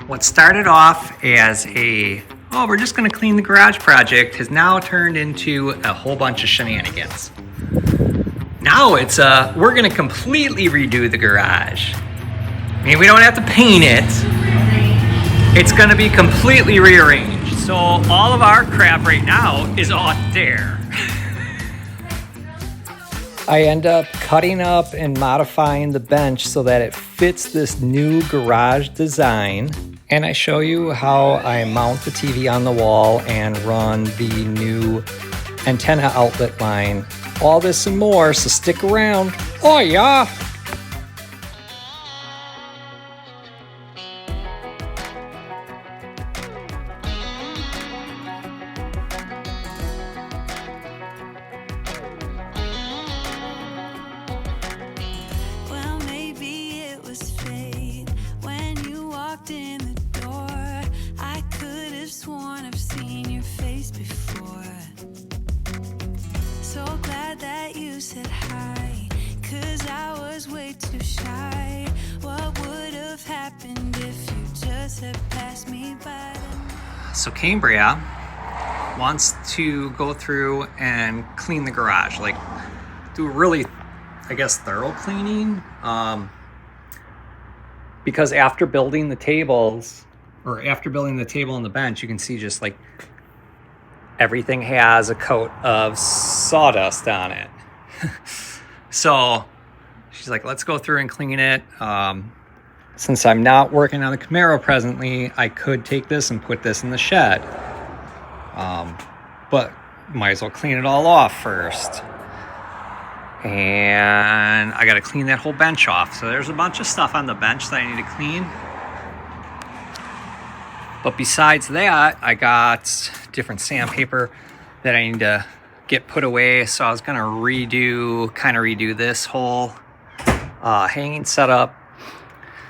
What started off as we're just going to clean the garage project has now turned into a whole bunch of shenanigans. Now it's we're going to completely redo the garage. I mean, we don't have to paint it. It's going to be completely rearranged. So all of our crap right now is off there. I end up cutting up and modifying the bench so that it fits this new garage design. And I show you how I mount the TV on the wall and run the new antenna outlet line. All this and more, so stick around. Oh yeah! So Cambria wants to go through and clean the garage, like do a really, I guess, thorough cleaning. Because after building the tables, or after building the table and the bench, you can see just like everything has a coat of sawdust on it. So she's like, let's go through and clean it. Since I'm not working on the Camaro presently, I could take this and put this in the shed. But might as well clean it all off first. And I got to clean that whole bench off. So there's a bunch of stuff on the bench that I need to clean. But besides that, I got different sandpaper that I need to get put away. So I was going to redo this whole hanging setup.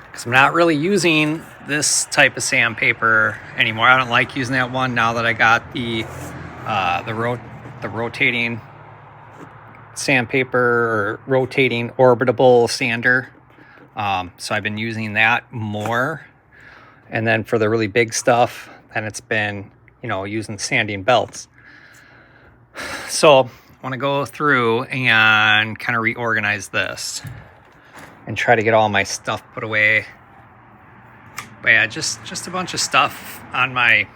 Because I'm not really using this type of sandpaper anymore. I don't like using that one now that I got the rotating sandpaper or rotating orbitable sander. So I've been using that more. And then for the really big stuff, then it's been, using sanding belts. So I want to go through and kind of reorganize this and try to get all my stuff put away. But yeah, just a bunch of stuff on my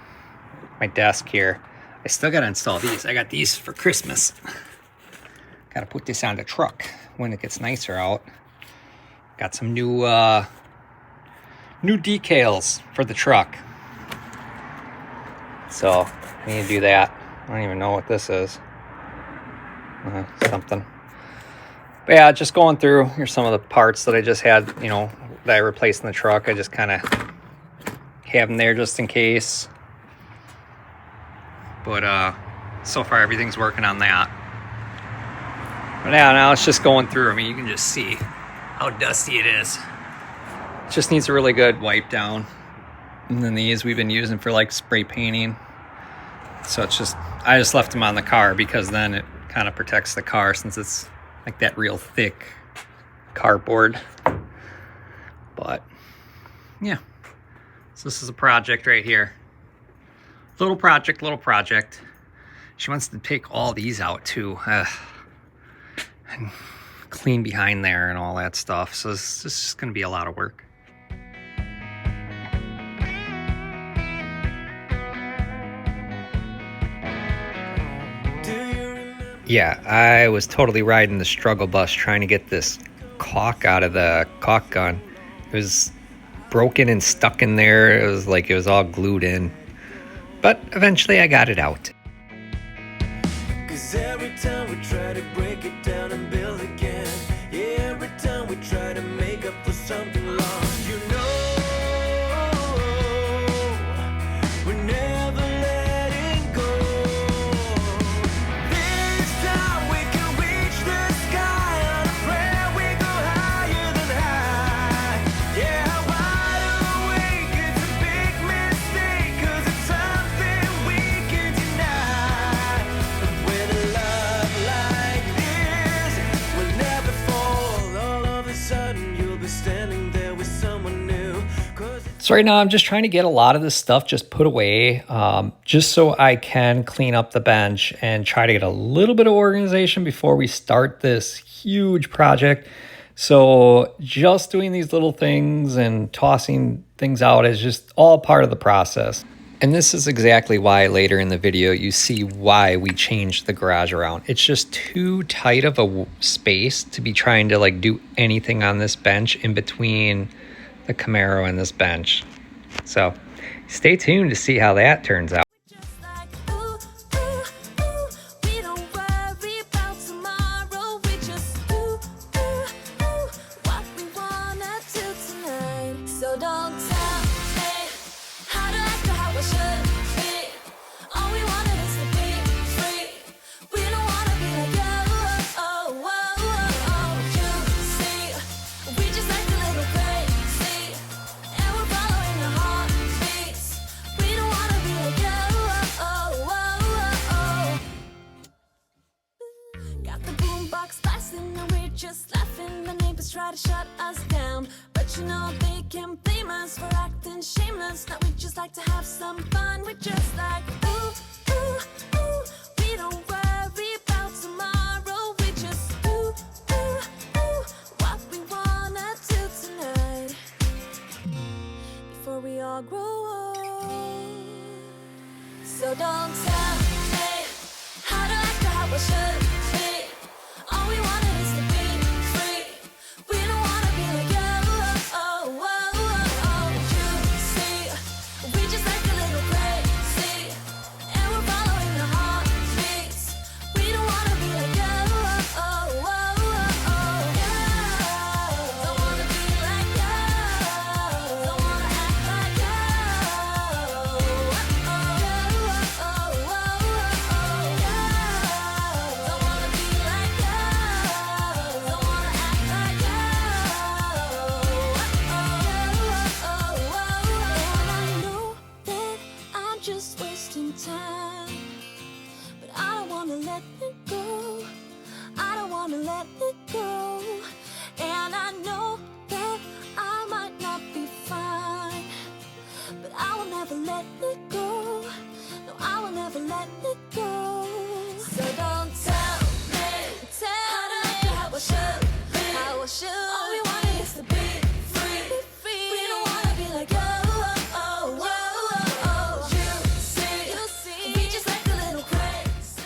desk here. I still gotta install these. I got these for Christmas. Gotta put this on the truck when it gets nicer out. Got some new decals for the truck. So I need to do that. I don't even know what this is. Something. But yeah, just going through, here's some of the parts that I just had, that I replaced in the truck. I just kind of have them there just in case. But so far everything's working on that. But yeah, now it's just going through. I mean, you can just see how dusty it is. It just needs a really good wipe down. And then these we've been using for like spray painting. So I just left them on the car because then it kind of protects the car since it's like that real thick cardboard. But yeah, so this is a project right here. Little project. She wants to take all these out too, and clean behind there and all that stuff. So this is just going to be a lot of work. Yeah, I was totally riding the struggle bus trying to get this caulk out of the caulk gun. It was broken and stuck in there. It was like it was all glued in. But eventually I got it out. 'Cause every time we try to break it down and build again, yeah, every time we try to make up for something lost, we're never letting go. This time we can reach the sky on a prayer, we go higher than high. Yeah, wide awake, it's a big mistake, 'cause it's something we can deny. But with a love like So right now I'm just trying to get a lot of this stuff just put away, just so I can clean up the bench and try to get a little bit of organization before we start this huge project. So just doing these little things and tossing things out is just all part of the process. And this is exactly why later in the video you see why we changed the garage around. It's just too tight of a space to be trying to like do anything on this bench in between the Camaro and this bench. So stay tuned to see how that turns out. Just like ooh, ooh, ooh, we don't worry about tomorrow. We just ooh, ooh, ooh, what we wanna do tonight. So don't tell me how to act or how I should be. All we wanted is to be free. We don't wanna be like you. Oh, oh, oh, oh. You see, we just act a little crazy, and we're following our heartbeats. We don't wanna be like you. Oh, oh, oh, oh. Got the boombox blasting and we're just laughing. The neighbors try to shut us down, but you know they can't blame us for acting shameless. Now we just like to have some fun. We're just like ooh, ooh, ooh. We don't worry about tomorrow. We just ooh, ooh, ooh. What we wanna do tonight before we all grow old. So don't tell me how to act or how I should be. All we wanted is to be free. We don't wanna be like you. Oh, oh, oh, oh. You see, we just act a little crazy, and we're following our heartbeats. We don't wanna be like you. Oh, oh, oh, oh. Yeah. Don't wanna be like you. Don't wanna act like you. Oh, oh, oh, oh, oh, yeah. Don't wanna be like you. Don't wanna act like you. Oh, oh, oh, oh. And I know that I'm just wasting time, but I don't wanna let it go. I don't wanna let it go. And I know that I might not be fine, but I will never let it go. No, I will never let it go. So don't tell me how to act or how I should be. How I should. All we want is to be free. We don't wanna be like you. Oh, oh, oh, oh. You see, we just act a little crazy.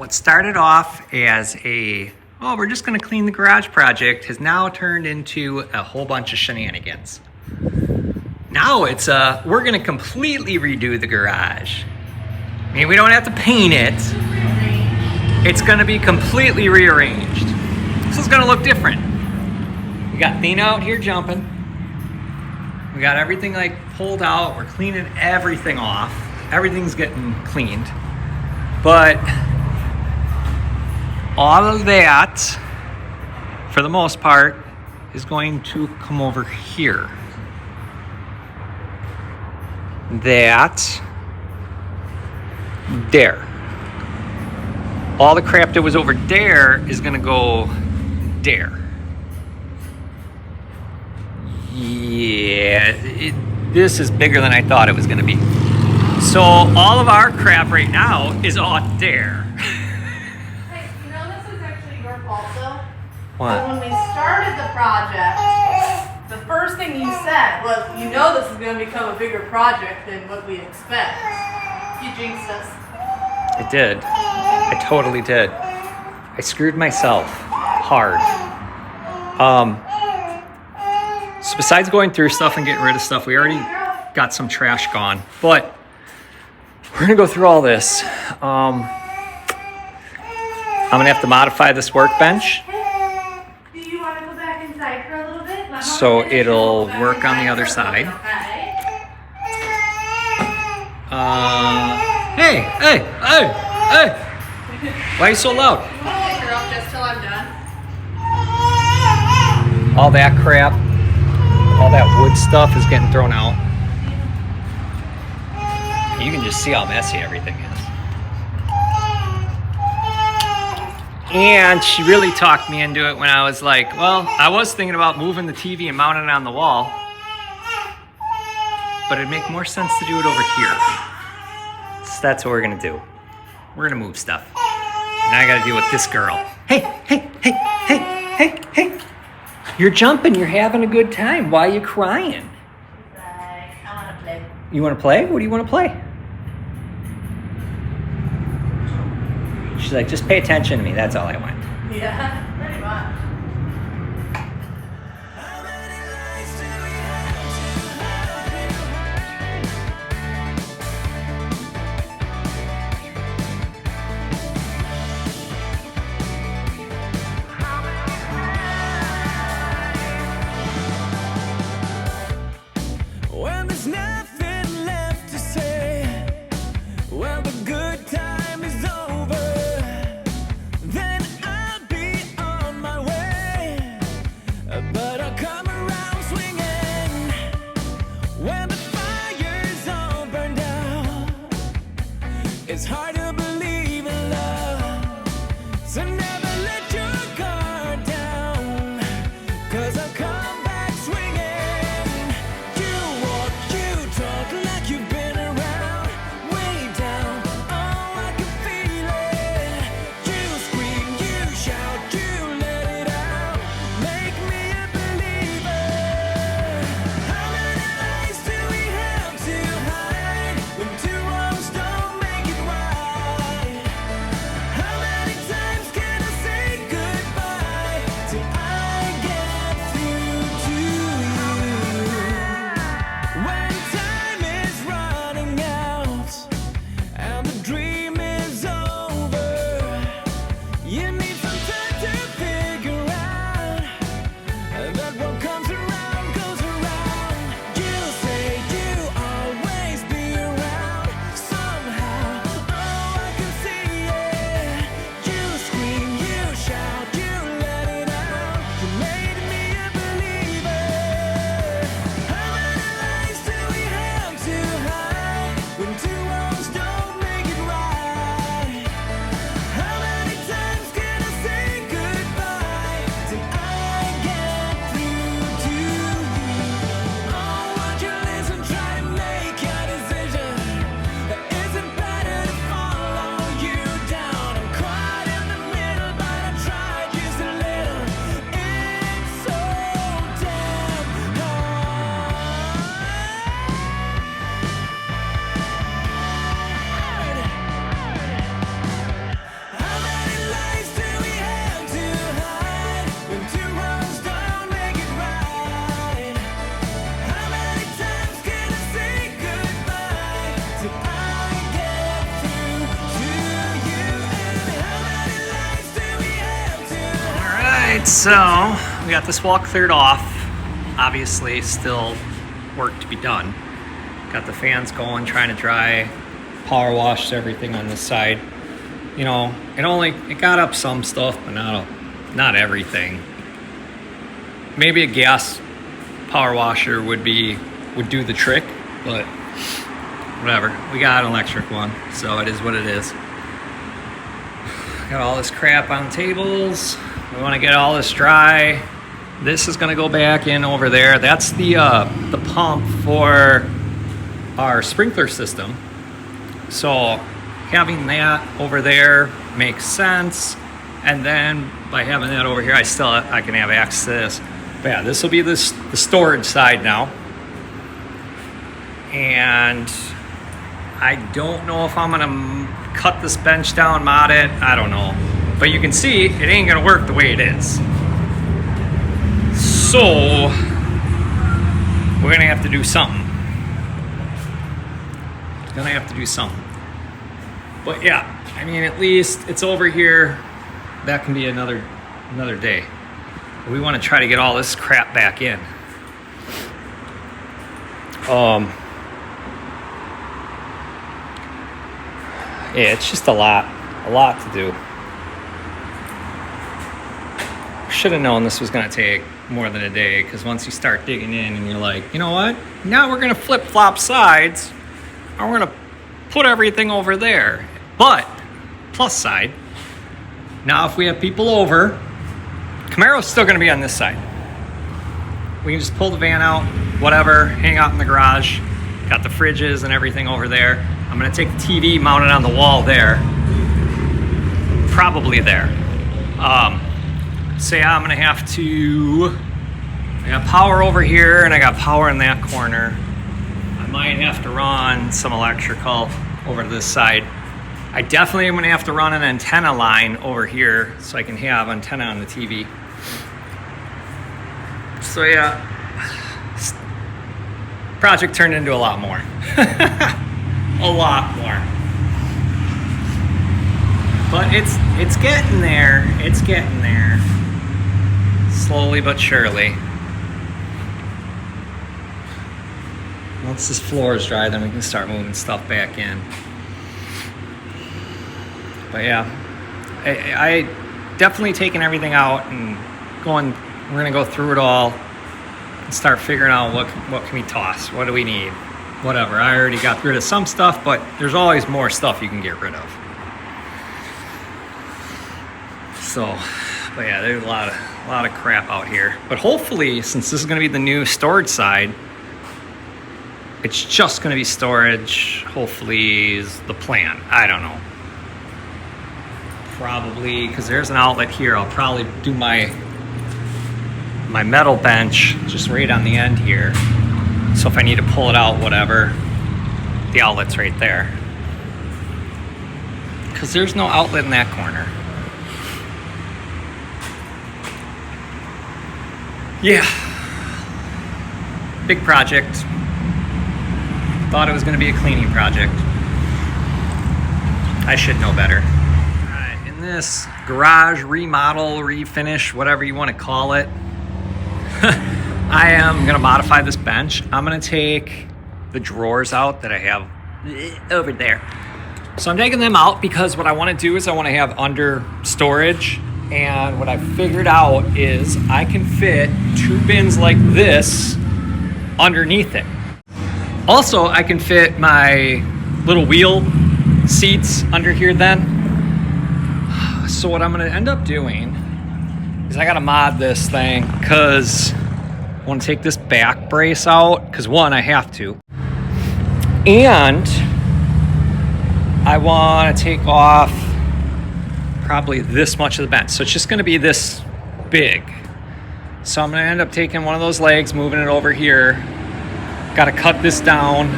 what started off as oh, we're just going to clean the garage project has now turned into a whole bunch of shenanigans. Now it's we're going to completely redo the garage. I mean, we don't have to paint it. It's going to be completely rearranged. This is going to look different. We got Thena out here jumping. We got everything like pulled out. We're cleaning everything off. Everything's getting cleaned. But all of that, for the most part, is going to come over here. That, there. All the crap that was over there is gonna go there. Yeah, this is bigger than I thought it was gonna be. So all of our crap right now is out there. Hey, you know this is actually your fault though. What? So when we started the project, the first thing you said was, you know this is going to become a bigger project than what we expect. You jinxed us. I did. I totally did. I screwed myself hard. So besides going through stuff and getting rid of stuff, we already got some trash gone. But we're gonna go through all this. I'm gonna have to modify this workbench Do you want to go back inside for a little bit? so it'll work on the other side. Hey! Why are you so loud? You want to pick her up just till I'm done? All that crap, all that wood stuff is getting thrown out. You can just see how messy everything is. And she really talked me into it when I was like, well, I was thinking about moving the TV and mounting it on the wall, but it'd make more sense to do it over here. So that's what we're gonna do. We're gonna move stuff. Now I gotta deal with this girl. Hey! You're jumping, you're having a good time. Why are you crying? I want to play. You wanna play? What do you wanna play? She's like, just pay attention to me, that's all I want. Yeah, pretty much. When there's nothing left to say, well, the good time is over, then I'll be on my way. But I'll come around swinging when the fire's all burned out. It's hard to believe in love, so never let your guard down, 'cause I'll come back swinging. You walk, you talk like you've been around, way down, oh, I can feel it. You scream, you shout, you let it out, make me a believer. How many lies do we have to hide when two wrongs don't make it right? Alright, so we got this wall cleared off. Obviously, still work to be done. Got the fans going, trying to dry, power washed everything on this side. You know, it got up some stuff, but not everything. Maybe a gas power washer would do the trick, but whatever. We got an electric one, so it is what it is. Got all this crap on tables. We want to get all this dry. This is going to go back in over there. That's the pump for our sprinkler system. So having that over there makes sense. And then by having that over here, I can have access to this. But yeah, this will be the storage side now. And I don't know if I'm gonna cut this bench down, mod it, I don't know. But you can see it ain't gonna work the way it is. So we're gonna have to do something. But yeah, I mean, at least it's over here. That can be another day. We want to try to get all this crap back in. Yeah, it's just a lot to do. Should have known this was going to take more than a day, because once you start digging in and you're like, you know what? Now we're going to flip-flop sides, and we're going to put everything over there. But, plus side, now if we have people over, Camaro's still going to be on this side. We can just pull the van out, whatever, hang out in the garage. Got the fridges and everything over there. I'm going to take the TV, mount it on the wall there. Probably there. So yeah, I'm going to have to... I got power over here and I got power in that corner. I might have to run some electrical over to this side. I definitely am going to have to run an antenna line over here so I can have antenna on the TV. So yeah, project turned into a lot more. A lot more. But it's getting there. It's getting there. Slowly but surely. Once this floor is dry, then we can start moving stuff back in. But yeah, I definitely taking everything out and going. We're gonna go through it all and start figuring out what can we toss, what do we need, whatever. I already got rid of some stuff, but there's always more stuff you can get rid of. So, but yeah, there's a lot of crap out here. But hopefully, since this is gonna be the new storage side, it's just gonna be storage. Hopefully, is the plan. I don't know. Probably, because there's an outlet here. I'll probably do my metal bench just right on the end here. So if I need to pull it out, whatever, the outlet's right there. Because there's no outlet in that corner. Yeah. Big project. Thought it was going to be a cleaning project. I should know better. Alright, in this garage remodel, refinish, whatever you want to call it, I am going to modify this bench. I'm going to take the drawers out that I have over there. So I'm taking them out because what I want to do is I want to have under storage. And what I figured out is I can fit 2 bins like this underneath it. Also, I can fit my little wheel seats under here then. So what I'm going to end up doing is I got to mod this thing because I want to take this back brace out because one, I have to. And I want to take off probably this much of the bench. So it's just going to be this big. So I'm going to end up taking one of those legs, moving it over here. Got to cut this down,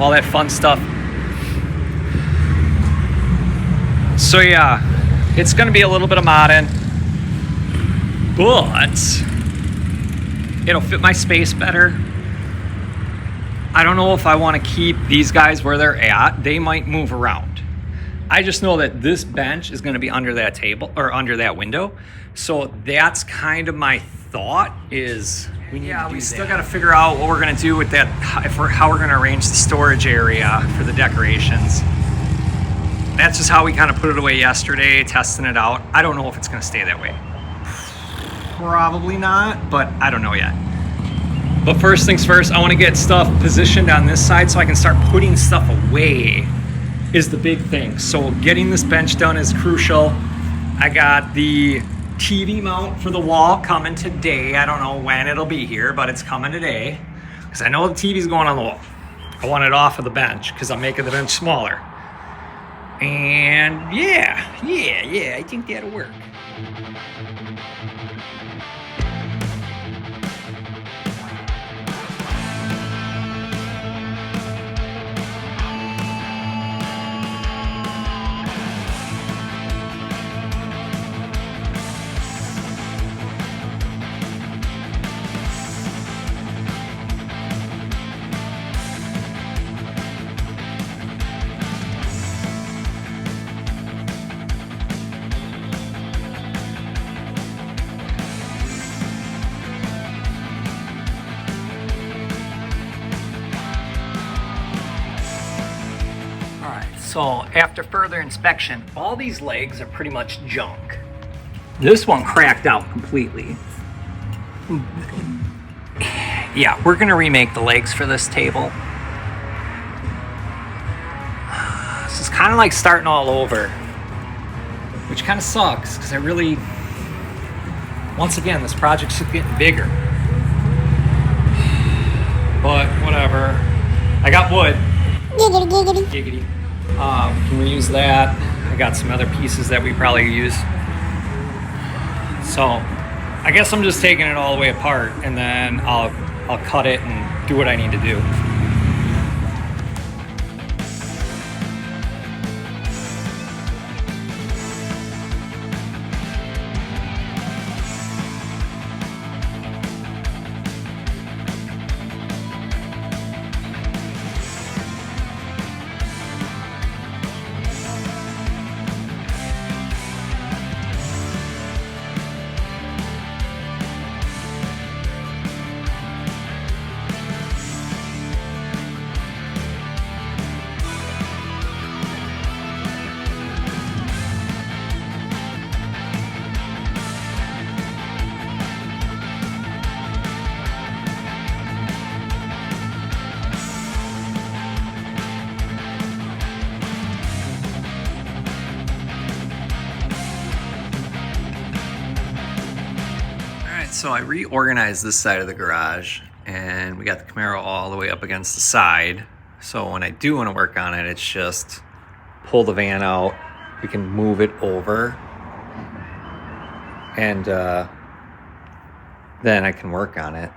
all that fun stuff. So yeah, it's going to be a little bit of modding, but it'll fit my space better. I don't know if I want to keep these guys where they're at. They might move around. I just know that this bench is going to be under that table or under that window. So that's kind of my thought is we still got to figure out what we're going to do with that, how we're going to arrange the storage area for the decorations. That's just how we kind of put it away yesterday, testing it out. I don't know if it's going to stay that way. Probably not, but I don't know yet. But first things first, I want to get stuff positioned on this side so I can start putting stuff away is the big thing. So getting this bench done is crucial. I got the TV mount for the wall coming today. I don't know when it'll be here, but it's coming today because I know the TV's going on the wall. I want it off of the bench because I'm making the bench smaller. And yeah, I think that'll work. So after further inspection, all these legs are pretty much junk. This one cracked out completely. Yeah, we're gonna remake the legs for this table. This is kind of like starting all over, which kind of sucks because once again, this project's just getting bigger. But whatever. I got wood. Giggity. Can we use that? I got some other pieces that we probably use. So I guess I'm just taking it all the way apart and then I'll cut it and do what I need to do. So I reorganized this side of the garage and we got the Camaro all the way up against the side. So when I do want to work on it, it's just pull the van out. We can move it over and then I can work on it.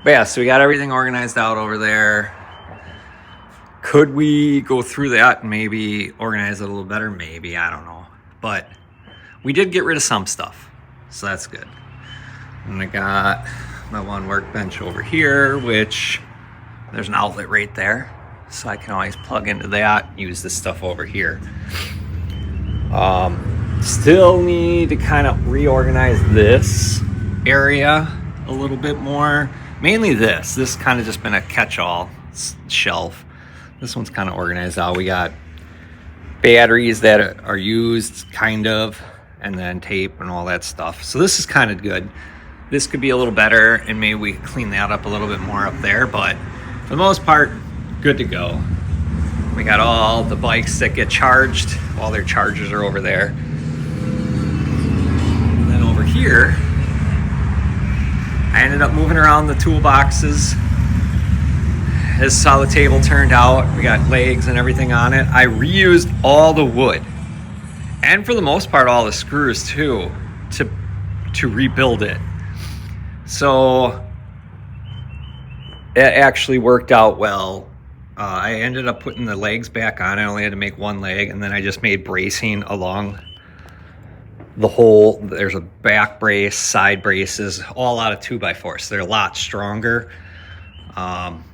But yeah, so we got everything organized out over there. Could we go through that and maybe organize it a little better? Maybe, I don't know. But we did get rid of some stuff, so that's good. And I got my one workbench over here, which there's an outlet right there. So I can always plug into that, use this stuff over here. Still need to kind of reorganize this area a little bit more. Mainly this. This kind of just been a catch-all shelf. This one's kind of organized out. We got batteries that are used, kind of, and then tape and all that stuff. So this is kind of good. This could be a little better, and maybe we clean that up a little bit more up there, but for the most part, good to go. We got all the bikes that get charged. All their chargers are over there. And then over here, I ended up moving around the toolboxes. This is how the table turned out. We got legs and everything on it. I reused all the wood, and for the most part, all the screws too, to rebuild it. So it actually worked out well. I ended up putting the legs back on. I only had to make one leg, and then I just made bracing along the whole. There's a back brace, side braces, all out of 2x4. So they're a lot stronger. And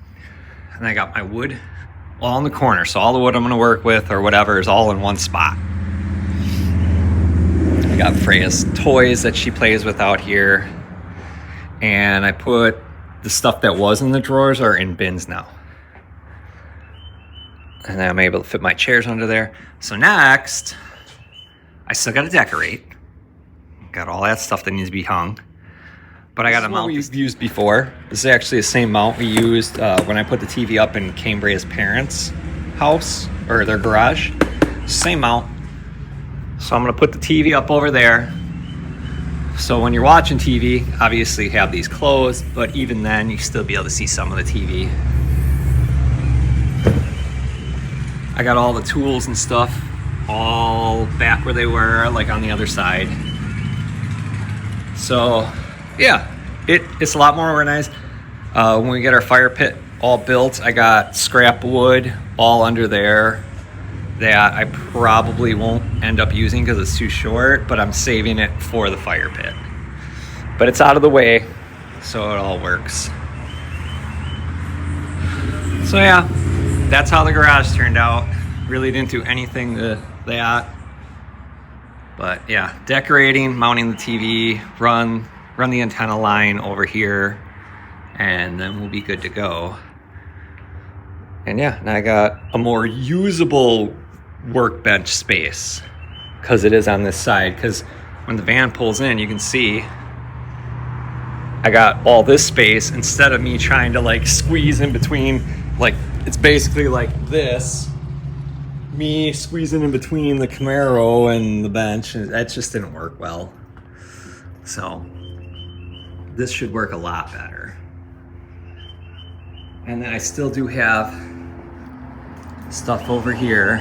I got my wood all in the corner. So all the wood I'm gonna work with or whatever is all in one spot. I got Freya's toys that she plays with out here. And I put the stuff that was in the drawers are in bins now. And then I'm able to fit my chairs under there. So next, I still gotta decorate. Got all that stuff that needs to be hung. But I got a mount we've used before. This is actually the same mount we used when I put the TV up in Cambria's parents' house, or their garage. Same mount. So I'm gonna put the TV up over there. So when you're watching TV, obviously you have these closed, but even then you still be able to see some of the TV. I got all the tools and stuff all back where they were, like on the other side. So yeah, it's a lot more organized. When we get our fire pit all built, I got scrap wood all under there that I probably won't end up using because it's too short, but I'm saving it for the fire pit. But it's out of the way, so it all works. So yeah, that's how the garage turned out. Really didn't do anything to that. But yeah, decorating, mounting the TV, run the antenna line over here, and then we'll be good to go. And yeah, now I got a more usable workbench space because it is on this side. Because when the van pulls in, you can see I got all this space instead of me trying to like squeeze in between. Like it's basically like this, me squeezing in between the Camaro and the bench, and that just didn't work well. So this should work a lot better. And then I still do have stuff over here.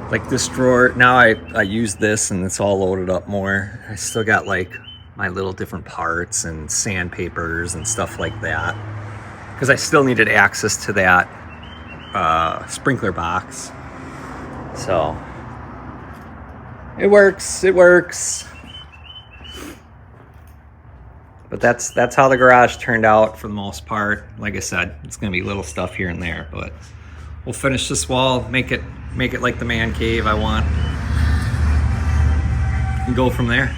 Like this drawer, now I use this and it's all loaded up more. I still got like my little different parts and sandpapers and stuff like that. Because I still needed access to that sprinkler box. So it works. But that's how the garage turned out for the most part. Like I said, it's gonna be little stuff here and there, but we'll finish this wall, make it like the man cave I want, and go from there.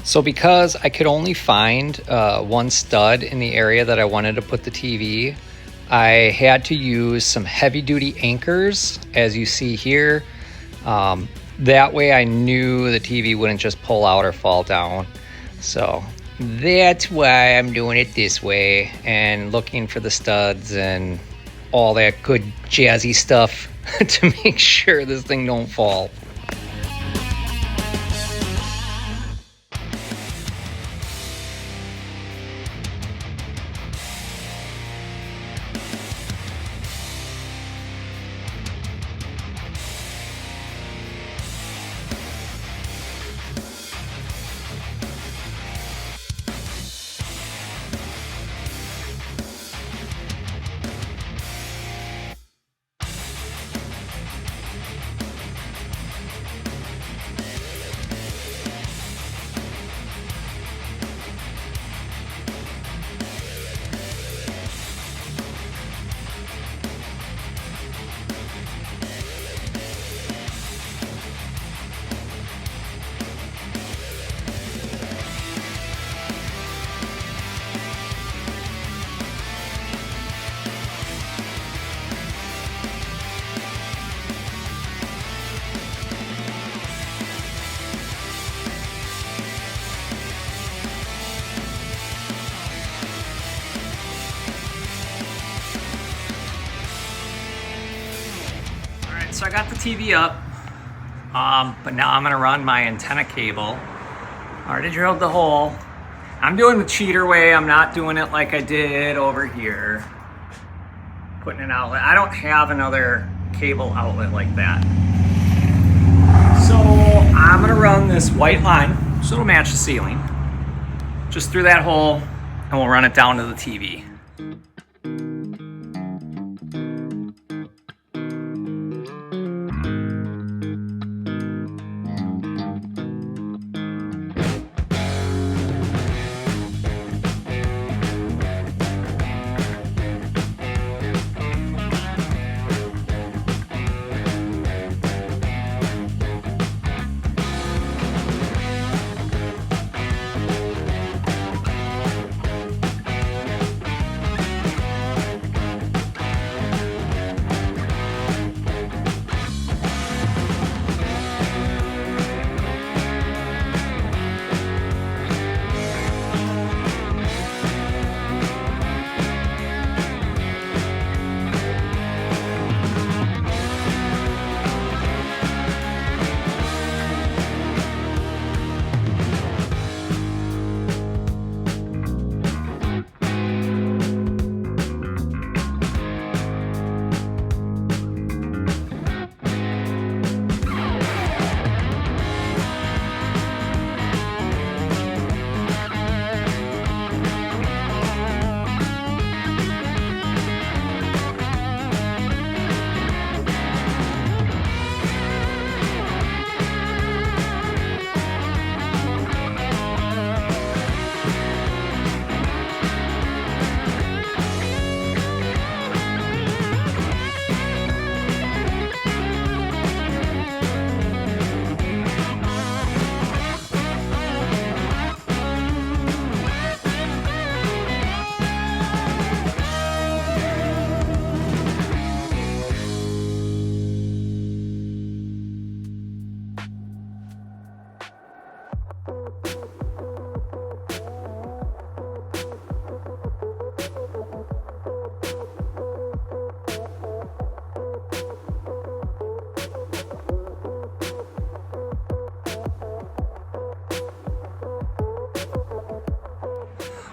So because I could only find one stud in the area that I wanted to put the TV, I had to use some heavy duty anchors, as you see here. That way I knew the TV wouldn't just pull out or fall down. So that's why I'm doing it this way and looking for the studs and all that good jazzy stuff to make sure this thing don't fall. so I got the TV up, but now I'm gonna run my antenna cable. Already drilled the hole. I'm doing the cheater way. I'm not doing it like I did over here. Putting an outlet. I don't have another cable outlet like that. So I'm gonna run this white line, so it'll match the ceiling, just through that hole, and we'll run it down to the TV.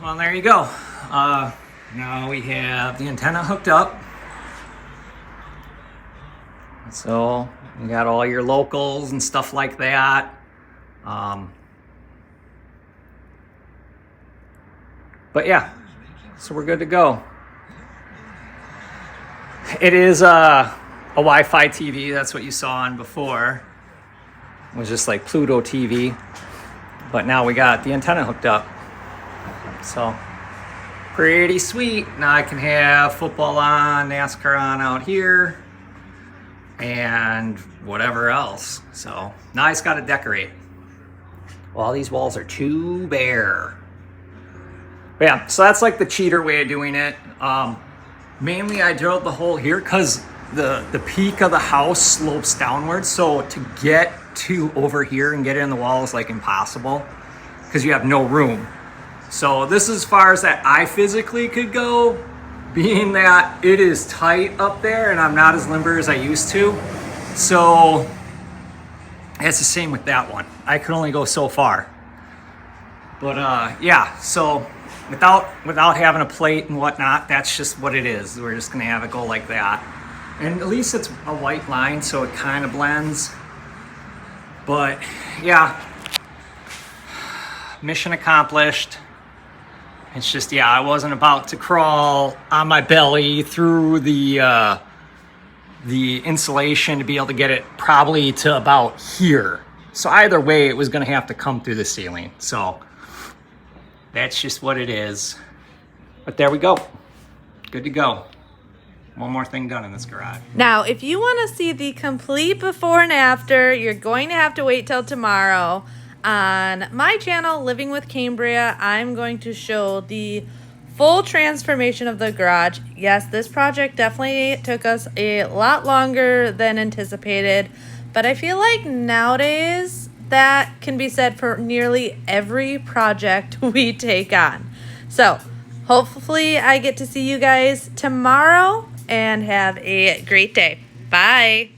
Well, there you go. Now we have the antenna hooked up. So you got all your locals and stuff like that. But yeah, so we're good to go. It is a Wi-Fi TV. That's what you saw on before. It was just like Pluto TV. But now we got the antenna hooked up. So pretty sweet. Now I can have football on, NASCAR on out here, and whatever else. So now I just got to decorate. Well, these walls are too bare. But yeah, so that's like the cheater way of doing it. Mainly I drilled the hole here because the peak of the house slopes downwards. So to get to over here and get it in the wall is like impossible because you have no room. So this is as far as that I physically could go, being that it is tight up there and I'm not as limber as I used to. So it's the same with that one. I could only go so far. But yeah, so without having a plate and whatnot, that's just what it is. We're just gonna have it go like that. And at least it's a white line, so it kind of blends. But yeah, mission accomplished. It's just, yeah, I wasn't about to crawl on my belly through the insulation to be able to get it probably to about here. So either way, it was gonna have to come through the ceiling. So that's just what it is. But there we go. Good to go. One more thing done in this garage. Now, if you want to see the complete before and after, you're going to have to wait till tomorrow. On my channel, Living with Cambria, I'm going to show the full transformation of the garage. Yes, this project definitely took us a lot longer than anticipated, but I feel like nowadays that can be said for nearly every project we take on. So hopefully I get to see you guys tomorrow and have a great day. Bye.